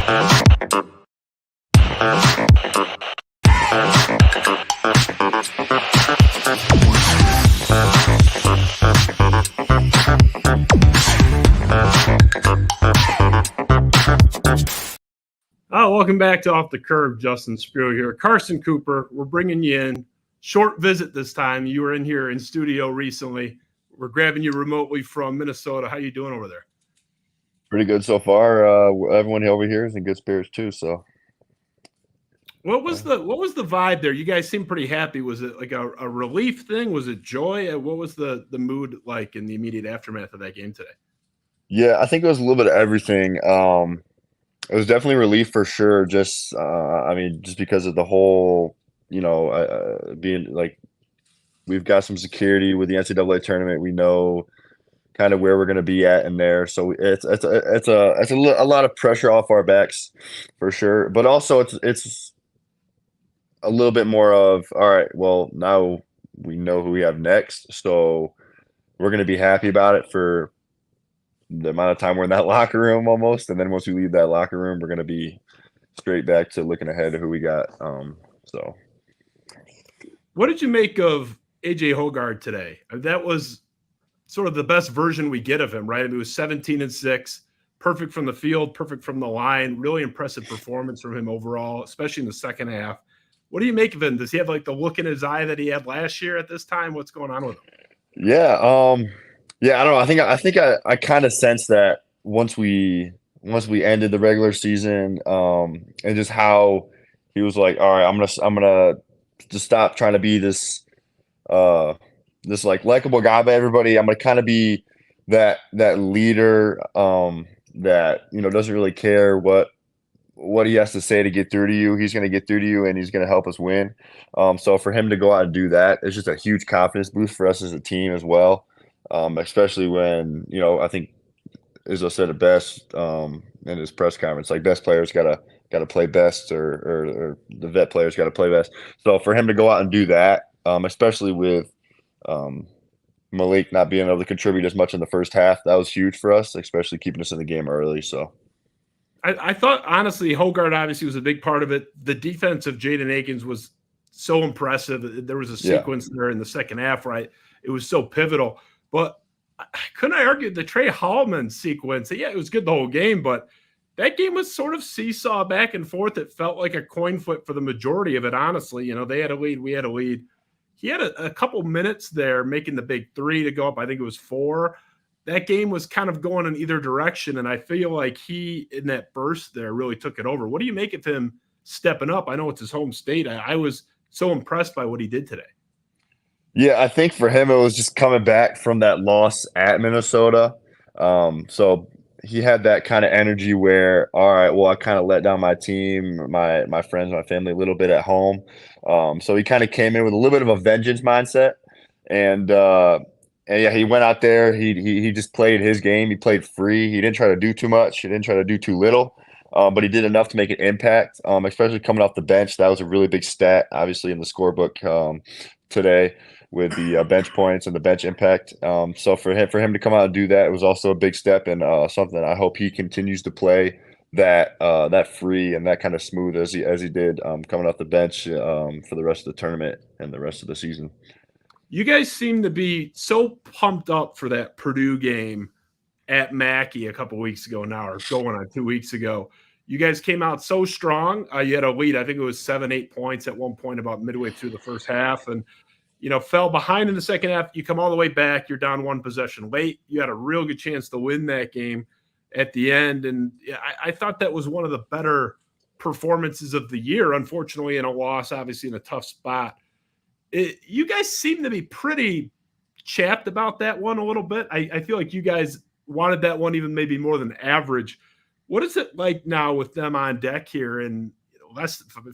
Welcome back to Off the Curve. Justin Spiro here. Carson Cooper, we're bringing you in. Short visit this time. You were in here in studio recently. We're grabbing you remotely from Minnesota. How you doing over there? Pretty good so far. Everyone over here is in good spirits too. So, what was the vibe there? You guys seemed pretty happy. Was it like a relief thing? Was it joy? What was the mood like in the immediate aftermath of that game today? Yeah, I think it was a little bit of everything. It was definitely relief for sure. Just because of the whole, being like, we've got some security with the NCAA tournament. We know kind of where we're going to be at in there. So it's a lot of pressure off our backs for sure. But also it's a little bit more of, all right, well, now we know who we have next. So we're going to be happy about it for the amount of time we're in that locker room almost. And then once we leave that locker room, we're going to be straight back to looking ahead to who we got. So what did you make of AJ Hoggard today? That was sort of the best version we get of him, right? I mean, it was 17-6, perfect from the field, perfect from the line, really impressive performance from him overall, especially in the second half. What do you make of him? Does he have like the look in his eye that he had last year at this time? What's going on with him? Yeah. Yeah, I don't know. I think I kind of sense that once we ended the regular season, and just how he was like, all right, I'm gonna just stop trying to be this like likable guy by everybody. I'm gonna kind of be that leader that doesn't really care what he has to say to get through to you. He's gonna get through to you, and he's gonna help us win. So for him to go out and do that, it's just a huge confidence boost for us as a team as well. Especially when, I think Izzo said it best in his press conference, like best players gotta play best, or the vet players gotta play best. So for him to go out and do that, especially with Malik not being able to contribute as much in the first half, that was huge for us, especially keeping us in the game early. So I thought, honestly, Hoggard obviously was a big part of it. The defense of Jaden Akins was so impressive. There was a sequence there in the second half, right? It was so pivotal. But couldn't I argue the Trey Hollman sequence? Yeah, it was good the whole game, but that game was sort of seesaw back and forth. It felt like a coin flip for the majority of it, honestly. They had a lead, we had a lead. He had a couple minutes there making the big three to go up. I think it was 4. That game was kind of going in either direction, and I feel like he, in that burst there, really took it over. What do you make of him stepping up? I know it's his home state. I was so impressed by what he did today. Yeah, I think for him, it was just coming back from that loss at Minnesota. So he had that kind of energy where, all right, well, I kind of let down my team, my friends, my family a little bit at home. So he kind of came in with a little bit of a vengeance mindset. And yeah, he went out there. He just played his game. He played free. He didn't try to do too much. He didn't try to do too little. But he did enough to make an impact, especially coming off the bench. That was a really big stat, obviously, in the scorebook today, with the bench points and the bench impact. So for him to come out and do that, it was also a big step, and something I hope he continues to play that free and that kind of smooth as he did coming off the bench for the rest of the tournament and the rest of the season. You guys seem to be so pumped up for that Purdue game at Mackey a couple weeks ago now, or going on 2 weeks ago. You guys came out so strong. You had a lead. I think it was 7-8 points at one point about midway through the first half, and fell behind in the second half. You come all the way back. You're down 1 possession late. You had a real good chance to win that game at the end. And I thought that was one of the better performances of the year, unfortunately, in a loss, obviously in a tough spot. You guys seem to be pretty chapped about that one a little bit. I feel like you guys wanted that one even maybe more than average. What is it like now with them on deck here and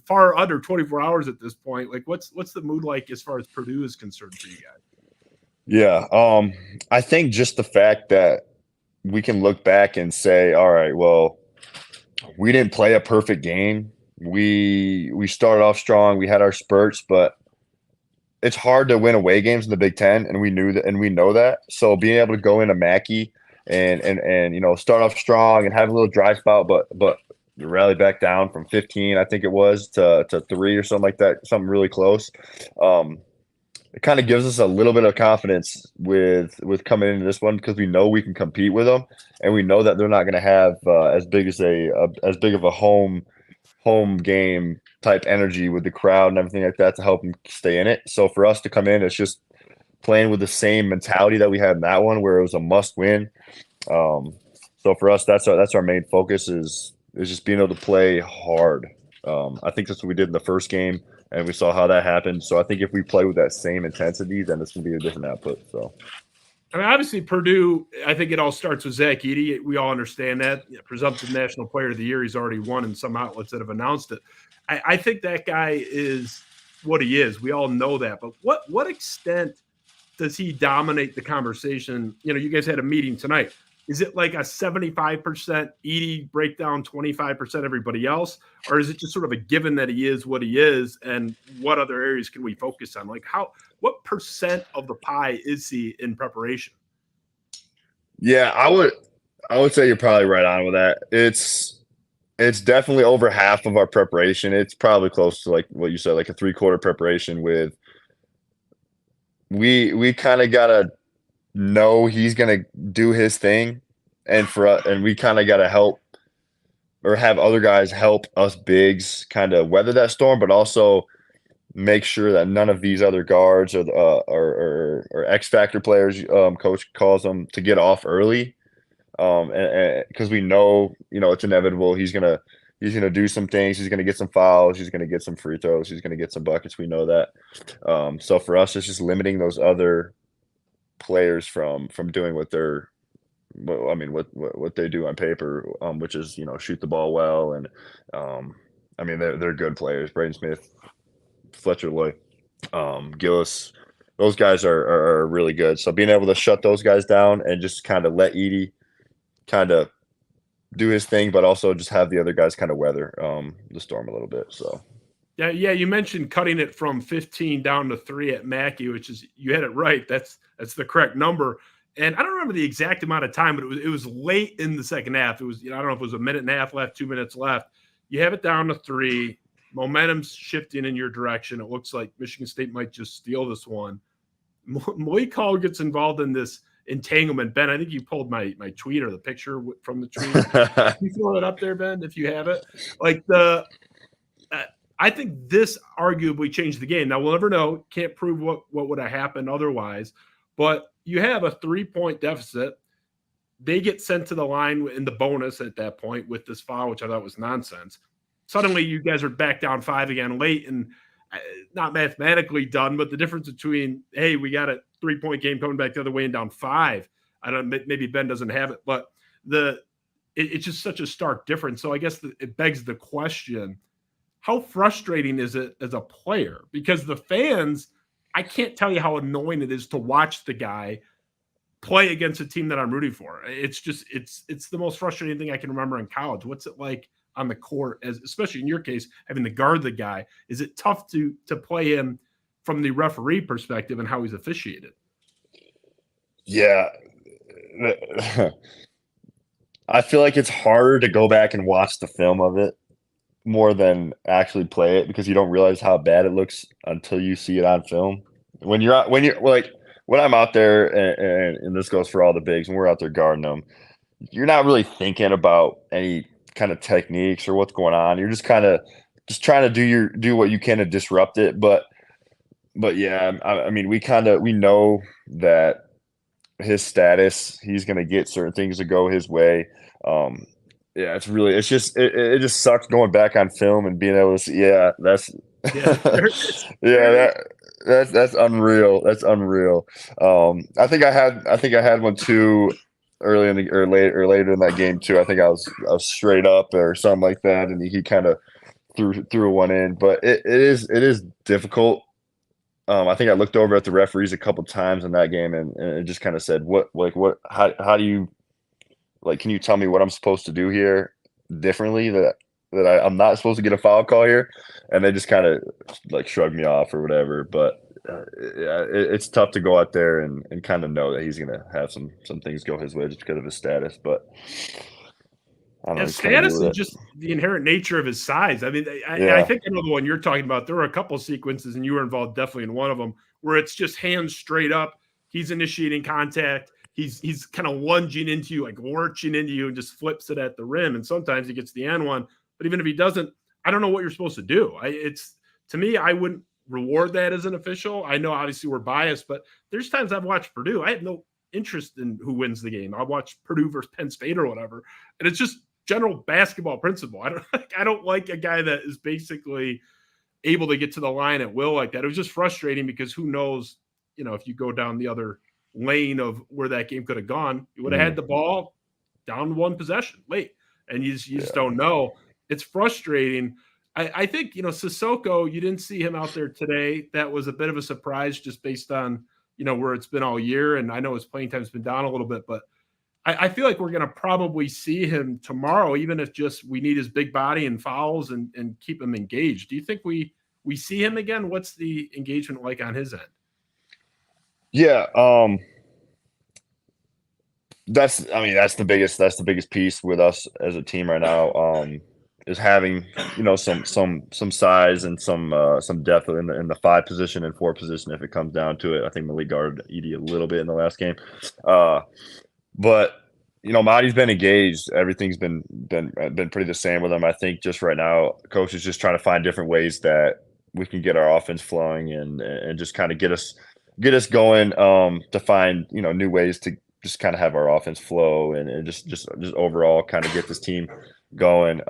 far under 24 hours at this point? Like, what's the mood like as far as Purdue is concerned for you guys? Yeah, I think just the fact that we can look back and say, all right, well, we didn't play a perfect game. We started off strong. We had our spurts, but it's hard to win away games in the Big Ten, and we knew that, and we know that. So being able to go into Mackey and start off strong and have a little dry spout, but rally back down from 15, I think it was, to 3 or something like that, something really close. It kind of gives us a little bit of confidence with coming into this one because we know we can compete with them, and we know that they're not going to have as big of a home game type energy with the crowd and everything like that to help them stay in it. So for us to come in, it's just playing with the same mentality that we had in that one, where it was a must win. So for us, that's our main focus is just being able to play hard. I think that's what we did in the first game, and we saw how that happened. So I think if we play with that same intensity, then it's going to be a different output. So. I mean, obviously, Purdue, I think it all starts with Zach Edey. We all understand that. Presumptive National Player of the Year. He's already won in some outlets that have announced it. I think that guy is what he is. We all know that. But what extent does he dominate the conversation? You guys had a meeting tonight. Is it like a 75% Edey breakdown, 25% everybody else? Or is it just sort of a given that he is what he is, and what other areas can we focus on? Like what percent of the pie is he in preparation? Yeah, I would say you're probably right on with that. It's definitely over half of our preparation. It's probably close to like what you said, like a 3/4 preparation with we kind of gotta know he's gonna do his thing, and we kind of gotta help or have other guys help us bigs kind of weather that storm, but also make sure that none of these other guards or X factor players, coach calls them, to get off early, and because we know it's inevitable. He's gonna do some things. He's gonna get some fouls. He's gonna get some free throws. He's gonna get some buckets. We know that. So for us, it's just limiting those other players from doing what they're I mean what they do on paper, which is shoot the ball well, and I mean they're good players. Braden Smith, Fletcher Loy, Gillis, those guys are really good. So being able to shut those guys down and just kind of let Edey kind of do his thing, but also just have the other guys kind of weather the storm a little bit. So. Yeah, you mentioned cutting it from 15 down to 3 at Mackey, which is, you had it right. That's the correct number. And I don't remember the exact amount of time, but it was late in the second half. It was, I don't know if it was a minute and a half left, 2 minutes left. You have it down to 3. Momentum's shifting in your direction. It looks like Michigan State might just steal this one. Malik Hall gets involved in this entanglement. Ben, I think you pulled my tweet or the picture from the tweet. Can you throw it up there, Ben, if you have it? Like I think this arguably changed the game. Now, we'll never know. Can't prove what would have happened otherwise. But you have a 3-point deficit. They get sent to the line in the bonus at that point with this foul, which I thought was nonsense. Suddenly, you guys are back down 5 again late, and not mathematically done, but the difference between, hey, we got a 3-point game coming back the other way and down 5. I don't know, maybe Ben doesn't have it, but it's just such a stark difference. So I guess it begs the question, how frustrating is it as a player? Because the fans, I can't tell you how annoying it is to watch the guy play against a team that I'm rooting for. It's just, it's the most frustrating thing I can remember in college. What's it like on the court, especially in your case, having to guard the guy? Is it tough to play him from the referee perspective and how he's officiated? Yeah. I feel like it's harder to go back and watch the film of it more than actually play it, because you don't realize how bad it looks until you see it on film. When I'm out there, and this goes for all the bigs, when we're out there guarding them, you're not really thinking about any kind of techniques or what's going on. You're just kind of trying to do what you can to disrupt it. But yeah, I mean, we know that his status, he's going to get certain things to go his way. Yeah, it just sucks going back on film and being able to see. Yeah, that's yeah, that's unreal. That's unreal. I think I had one too early in the or later in that game too. I think I was straight up or something like that, and he kind of threw one in. But it is difficult. I think I looked over at the referees a couple times in that game, and it just kind of said, how do you, like, can you tell me what I'm supposed to do here differently, that I'm not supposed to get a foul call here? And they just kind of like shrugged me off or whatever. But yeah, it's tough to go out there and kind of know that he's going to have some things go his way just because of his status. But I don't know. His He's kind of good status with and it. just the inherent nature of his size. I mean, I Yeah. think I know the one you're talking about. There were a couple of sequences, and you were involved definitely in one of them, where it's just hands straight up. He's initiating contact. He's kind of lunging into you, like lurching into you, and just flips it at the rim. And sometimes he gets the N one. But even if he doesn't, I don't know what you're supposed to do. It's to me, I wouldn't reward that as an official. I know obviously we're biased, but there's times I've watched Purdue. I have no interest in who wins the game. I'll watch Purdue versus Penn State or whatever, and it's just general basketball principle. I don't like a guy that is basically able to get to the line at will like that. It was just frustrating because who knows, if you go down the other lane of where that game could have gone, you would have had the ball down one possession late, and you just don't know. It's frustrating. I think, Sissoko, you didn't see him out there today. That was a bit of a surprise just based on, where it's been all year. And I know his playing time's been down a little bit, but I feel like we're going to probably see him tomorrow, even if just we need his big body and fouls and keep him engaged. Do you think we see him again? What's the engagement like on his end? Yeah. That's the biggest piece with us as a team right now. Is having some size and some depth in the 5 position and 4 position if it comes down to it. I think Malik guarded Edey a little bit in the last game, but Marty's been engaged. Everything's been pretty the same with him. I think just right now, coach is just trying to find different ways that we can get our offense flowing and just kind of get us going to find new ways to just kind of have our offense flow and just overall kind of get this team going.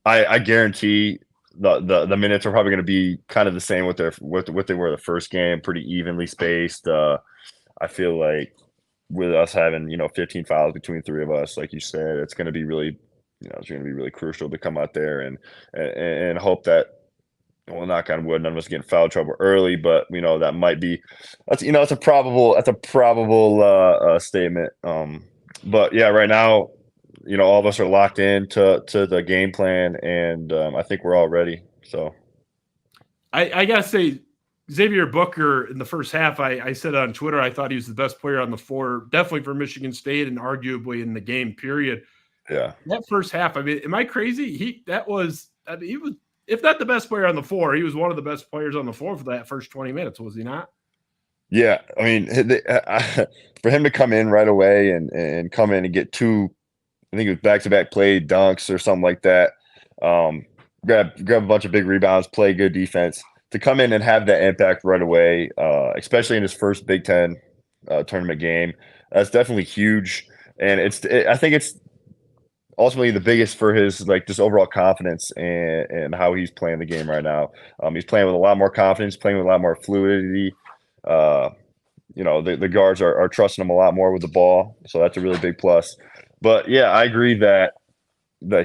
I guarantee the minutes are probably going to be kind of the same with what they were the first game, pretty evenly spaced. I feel like with us having 15 fouls between 3 of us, like you said, it's going to be really crucial to come out there and hope that, well, knock on wood, none of us get in foul trouble early, but that might be it's a probable statement. But yeah, right now, all of us are locked in to the game plan, and I think we're all ready. So I gotta say, Xavier Booker in the first half, I said on Twitter, I thought he was the best player on the floor, definitely for Michigan State and arguably in the game, period. Yeah. That first half, I mean, am I crazy? He was, if not the best player on the floor, he was one of the best players on the floor for that first 20 minutes, was he not? Yeah. I mean, for him to come in right away and come in and get 2, I think it was back-to-back play dunks or something like that, grab a bunch of big rebounds, play good defense, to come in and have that impact right away, especially in his first Big Ten tournament game, that's definitely huge. And I think it's ultimately the biggest for his just overall confidence and how he's playing the game right now. He's playing with a lot more confidence, playing with a lot more fluidity. The guards are trusting him a lot more with the ball, so that's a really big plus. But yeah, I agree that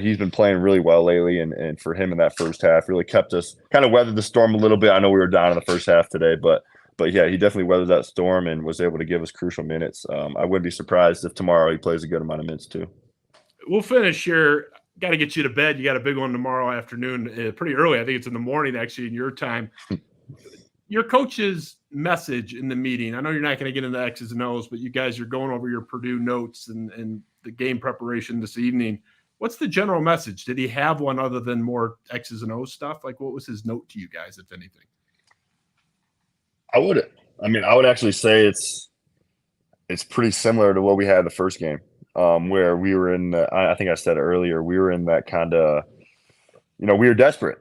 he's been playing really well lately, and for him in that first half really kept us kind of weathered the storm a little bit. I know we were down in the first half today, but yeah, he definitely weathered that storm and was able to give us crucial minutes. I wouldn't be surprised if tomorrow he plays a good amount of minutes too. We'll finish here. Got to get you to bed. You got a big one tomorrow afternoon, pretty early. I think it's in the morning, actually, in your time. Your coach's message in the meeting, I know you're not going to get into X's and O's, but you guys are going over your Purdue notes and the game preparation this evening. What's the general message? Did he have one other than more X's and O's stuff? Like, what was his note to you guys, if anything? I would actually say it's pretty similar to what we had the first game, where we were in I think I said earlier, we were in that kind of, we were desperate.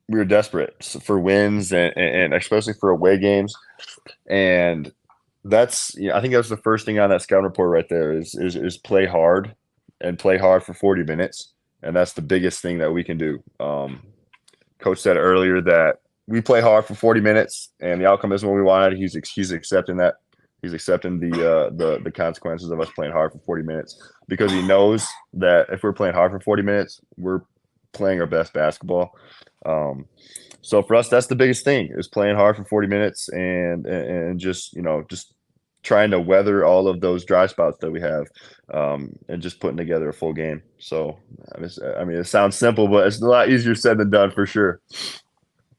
We were desperate for wins and especially for away games. And that's, I think that's the first thing on that scout report right there is play hard and play hard for 40 minutes. And that's the biggest thing that we can do. Coach said earlier that we play hard for 40 minutes and the outcome isn't what we wanted. He's accepting that. He's accepting the consequences of us playing hard for 40 minutes because he knows that if we're playing hard for 40 minutes, we're playing our best basketball. So for us, that's the biggest thing is playing hard for 40 minutes and just trying to weather all of those dry spots that we have, and just putting together a full game. So, it sounds simple, but it's a lot easier said than done for sure.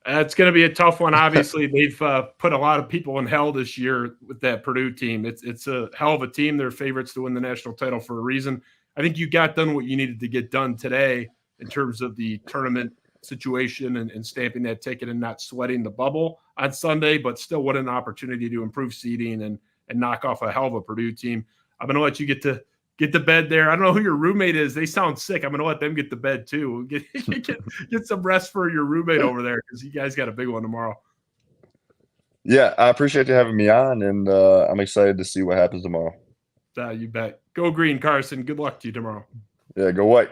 It's going to be a tough one. Obviously, they've put a lot of people in hell this year with that Purdue team. It's a hell of a team. They're favorites to win the national title for a reason. I think you got done what you needed to get done today in terms of the tournament situation and stamping that ticket and not sweating the bubble on Sunday, but still what an opportunity to improve seeding and knock off a hell of a Purdue team. I'm going to let you get to bed there. I don't know who your roommate is. They sound sick. I'm going to let them get to bed too. Get some rest for your roommate over there because you guys got a big one tomorrow. Yeah, I appreciate you having me on, and I'm excited to see what happens tomorrow. You bet. Go green, Carson. Good luck to you tomorrow. Yeah, go white.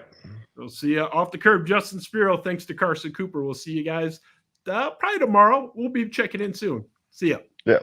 We'll see you off the curb. Justin Spiro, thanks to Carson Cooper. We'll see you guys probably tomorrow. We'll be checking in soon. See ya. Yeah.